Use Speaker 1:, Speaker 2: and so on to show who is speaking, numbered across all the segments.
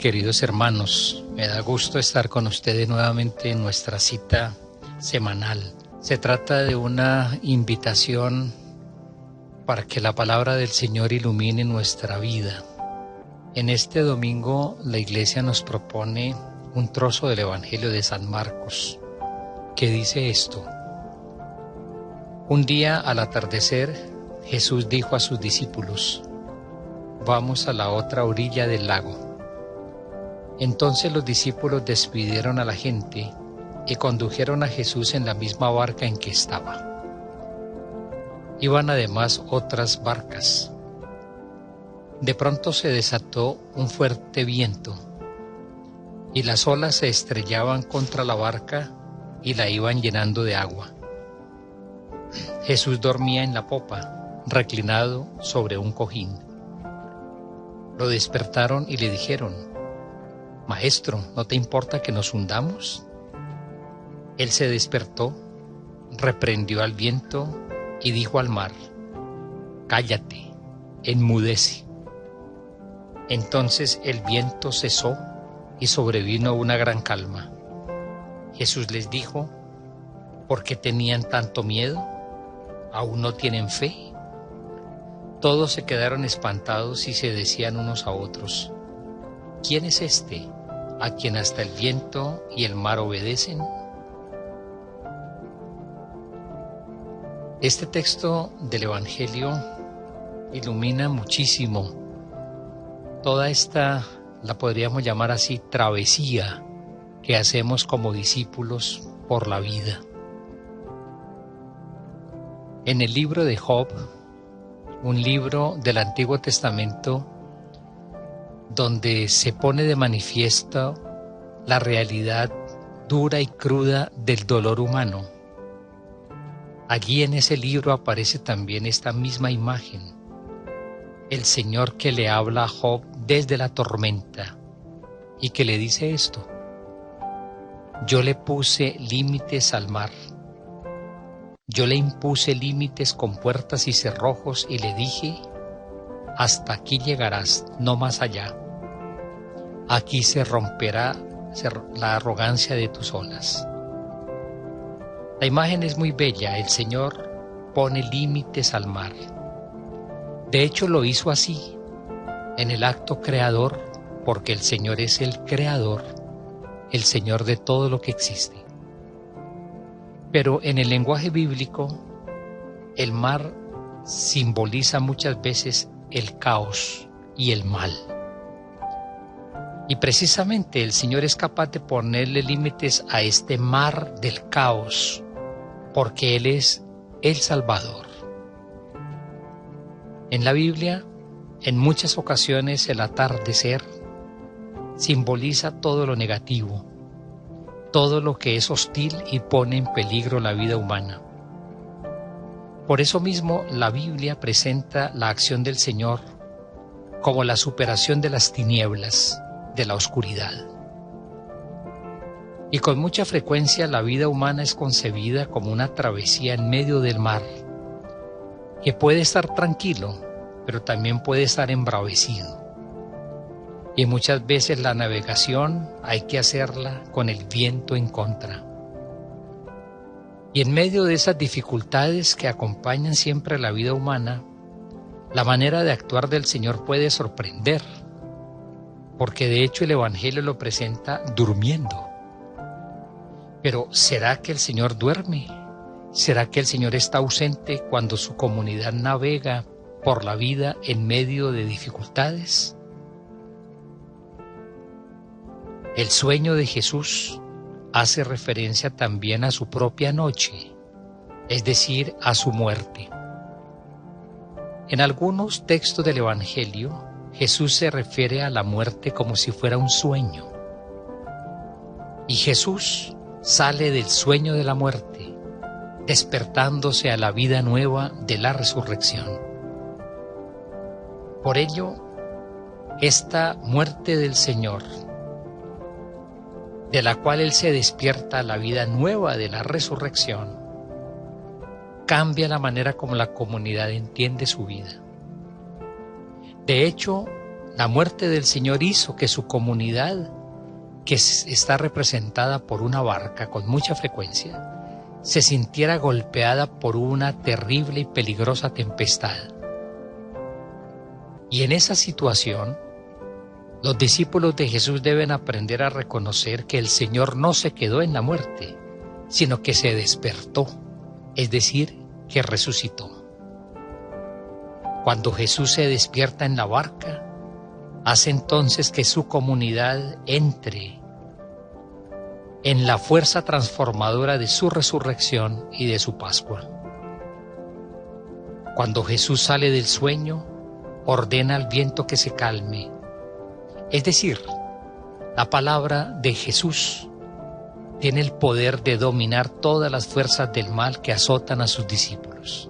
Speaker 1: queridos hermanos, me da gusto estar con ustedes nuevamente en nuestra cita semanal. Se trata de una invitación para que la palabra del Señor ilumine nuestra vida. En este domingo la Iglesia nos propone un trozo del Evangelio de San Marcos, que dice esto: Un día al atardecer, Jesús dijo a sus discípulos: Vamos a la otra orilla del lago. Entonces los discípulos despidieron a la gente y condujeron a Jesús en la misma barca en que estaba. Iban además otras barcas. De pronto se desató un fuerte viento, y las olas se estrellaban contra la barca y la iban llenando de agua. Jesús dormía en la popa, reclinado sobre un cojín. Lo despertaron y le dijeron: Maestro, ¿no te importa que nos hundamos? Él se despertó, reprendió al viento y dijo al mar: Cállate, enmudece. Entonces el viento cesó y sobrevino una gran calma. Jesús les dijo: ¿Por qué tenían tanto miedo? ¿Aún no tienen fe? Todos se quedaron espantados y se decían unos a otros: ¿Quién es este, a quien hasta el viento y el mar obedecen? Este texto del Evangelio ilumina muchísimo toda esta, la podríamos llamar así, travesía que hacemos como discípulos por la vida. En el libro de Job, un libro del Antiguo Testamento, donde se pone de manifiesto la realidad dura y cruda del dolor humano. Allí en ese libro aparece también esta misma imagen, el Señor que le habla a Job desde la tormenta y que le dice esto: Yo le puse límites al mar, yo le impuse límites con puertas y cerrojos y le dije: Hasta aquí llegarás, no más allá. Aquí se romperá la arrogancia de tus olas. La imagen es muy bella. El Señor pone límites al mar. De hecho, lo hizo así, en el acto creador, porque el Señor es el creador, el Señor de todo lo que existe. Pero en el lenguaje bíblico, el mar simboliza muchas veces el caos y el mal. Y precisamente el Señor es capaz de ponerle límites a este mar del caos, porque Él es el Salvador. En la Biblia, en muchas ocasiones el atardecer simboliza todo lo negativo, todo lo que es hostil y pone en peligro la vida humana. Por eso mismo la Biblia presenta la acción del Señor como la superación de las tinieblas, de la oscuridad. Y con mucha frecuencia la vida humana es concebida como una travesía en medio del mar, que puede estar tranquilo, pero también puede estar embravecido. Y muchas veces la navegación hay que hacerla con el viento en contra. Y en medio de esas dificultades que acompañan siempre la vida humana, la manera de actuar del Señor puede sorprender, porque de hecho el Evangelio lo presenta durmiendo. Pero ¿será que el Señor duerme? ¿Será que el Señor está ausente cuando su comunidad navega por la vida en medio de dificultades? El sueño de Jesús hace referencia también a su propia noche, es decir, a su muerte. En algunos textos del Evangelio, Jesús se refiere a la muerte como si fuera un sueño. Y Jesús sale del sueño de la muerte, despertándose a la vida nueva de la resurrección. Por ello, esta muerte del Señor, de la cual Él se despierta a la vida nueva de la resurrección, cambia la manera como la comunidad entiende su vida. De hecho, La muerte del Señor hizo que su comunidad, que está representada por una barca con mucha frecuencia, se sintiera golpeada por una terrible y peligrosa tempestad. Y en esa situación, los discípulos de Jesús deben aprender a reconocer que el Señor no se quedó en la muerte, sino que se despertó, es decir, que resucitó. Cuando Jesús se despierta en la barca, hace entonces que su comunidad entre en la fuerza transformadora de su resurrección y de su Pascua. Cuando Jesús sale del sueño, ordena al viento que se calme. Es decir, la palabra de Jesús tiene el poder de dominar todas las fuerzas del mal que azotan a sus discípulos.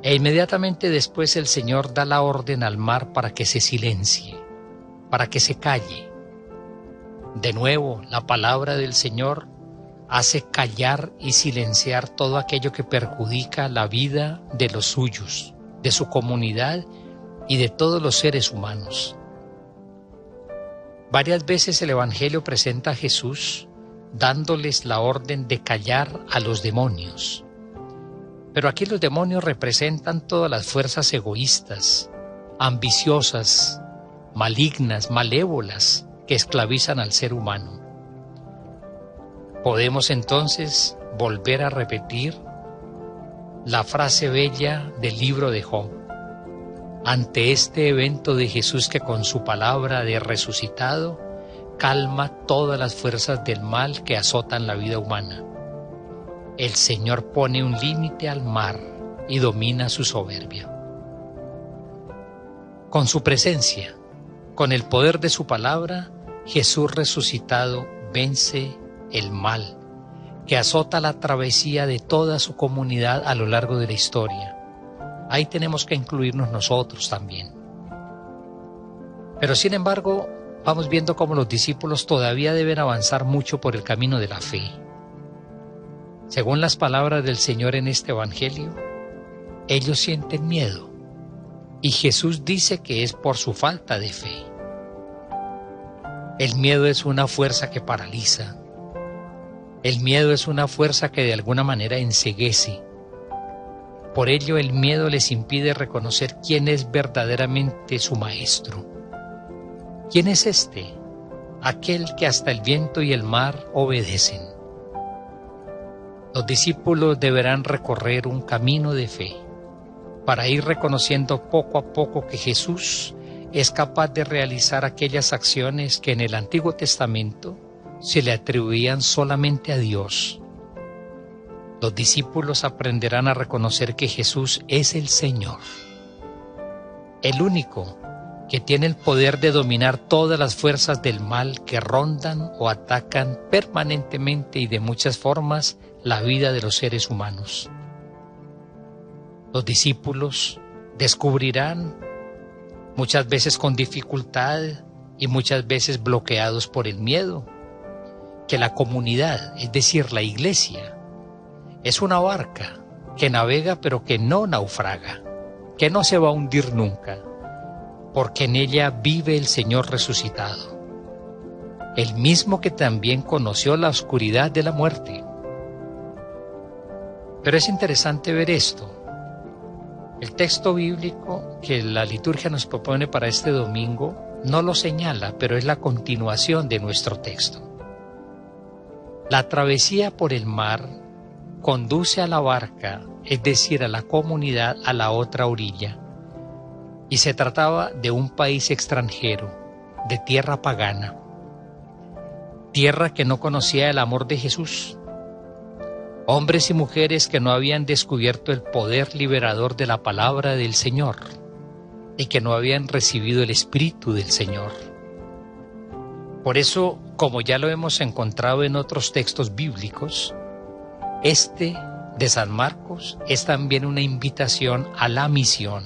Speaker 1: E inmediatamente después el Señor da la orden al mar para que se silencie, para que se calle. De nuevo, la palabra del Señor hace callar y silenciar todo aquello que perjudica la vida de los suyos, de su comunidad y de todos los seres humanos. Varias veces el Evangelio presenta a Jesús dándoles la orden de callar a los demonios. Pero aquí los demonios representan todas las fuerzas egoístas, ambiciosas, malignas, malévolas, que esclavizan al ser humano. Podemos entonces volver a repetir la frase bella del libro de Job. Ante este evento de Jesús que con su palabra de resucitado calma todas las fuerzas del mal que azotan la vida humana. El Señor pone un límite al mar y domina su soberbia. Con su presencia, con el poder de su palabra, Jesús resucitado vence el mal que azota la travesía de toda su comunidad a lo largo de la historia. Ahí tenemos que incluirnos nosotros también. Pero sin embargo, vamos viendo cómo los discípulos todavía deben avanzar mucho por el camino de la fe. Según las palabras del Señor en este Evangelio, ellos sienten miedo y Jesús dice que es por su falta de fe. El miedo es una fuerza que paraliza. El miedo es una fuerza que de alguna manera enceguece. Por ello el miedo les impide reconocer quién es verdaderamente su maestro. ¿Quién es este? Aquel que hasta el viento y el mar obedecen. Los discípulos deberán recorrer un camino de fe para ir reconociendo poco a poco que Jesús es capaz de realizar aquellas acciones que en el Antiguo Testamento se le atribuían solamente a Dios. Los discípulos aprenderán a reconocer que Jesús es el Señor, el único que tiene el poder de dominar todas las fuerzas del mal que rondan o atacan permanentemente y de muchas formas la vida de los seres humanos. Los discípulos descubrirán, muchas veces con dificultad y muchas veces bloqueados por el miedo, que la comunidad, es decir, la iglesia, es una barca que navega pero que no naufraga, que no se va a hundir nunca, porque en ella vive el Señor resucitado, el mismo que también conoció la oscuridad de la muerte. Pero es interesante ver esto. El texto bíblico que la liturgia nos propone para este domingo no lo señala, pero es la continuación de nuestro texto. La travesía por el mar conduce a la barca, es decir, a la comunidad, a la otra orilla. Y se trataba de un país extranjero, de tierra pagana, tierra que no conocía el amor de Jesús. Hombres y mujeres que no habían descubierto el poder liberador de la palabra del Señor y que no habían recibido el Espíritu del Señor. Por eso, como ya lo hemos encontrado en otros textos bíblicos, este de San Marcos es también una invitación a la misión.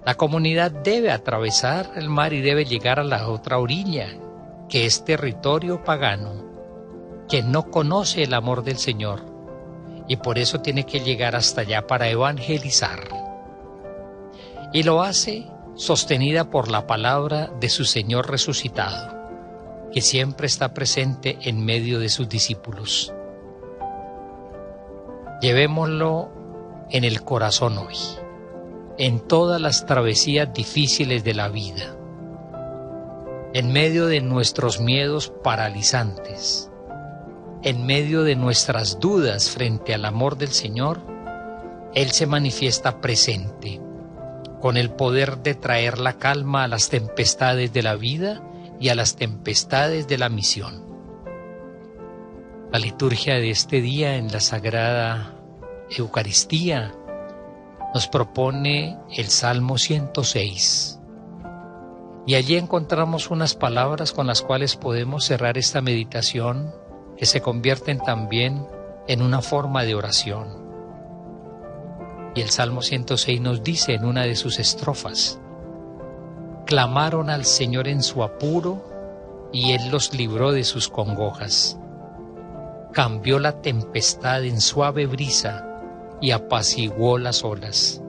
Speaker 1: La comunidad debe atravesar el mar y debe llegar a la otra orilla, que es territorio pagano, que no conoce el amor del Señor, y por eso tiene que llegar hasta allá para evangelizar. Y lo hace sostenida por la palabra de su Señor resucitado, que siempre está presente en medio de sus discípulos. Llevémoslo en el corazón hoy, en todas las travesías difíciles de la vida, en medio de nuestros miedos paralizantes, en medio de nuestras dudas frente al amor del Señor. Él se manifiesta presente, con el poder de traer la calma a las tempestades de la vida y a las tempestades de la misión. La liturgia de este día en la Sagrada Eucaristía nos propone el Salmo 106. Y allí encontramos unas palabras con las cuales podemos cerrar esta meditación, que se convierten también en una forma de oración. Y el Salmo 106 nos dice en una de sus estrofas: clamaron al Señor en su apuro, y Él los libró de sus congojas. Cambió la tempestad en suave brisa, y apaciguó las olas.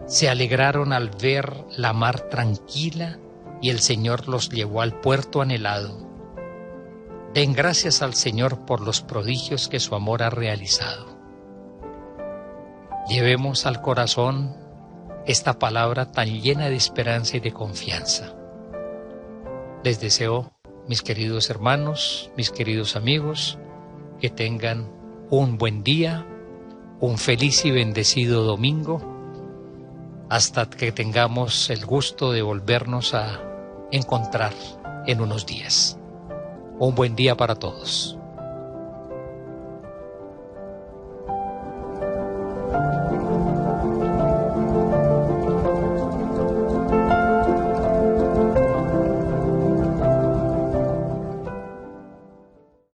Speaker 1: Se alegraron al ver la mar tranquila, y el Señor los llevó al puerto anhelado. Den gracias al Señor por los prodigios que su amor ha realizado. Llevemos al corazón esta palabra tan llena de esperanza y de confianza. Les deseo, mis queridos hermanos, mis queridos amigos, que tengan un buen día, un feliz y bendecido domingo, hasta que tengamos el gusto de volvernos a encontrar en unos días. Un buen día para todos.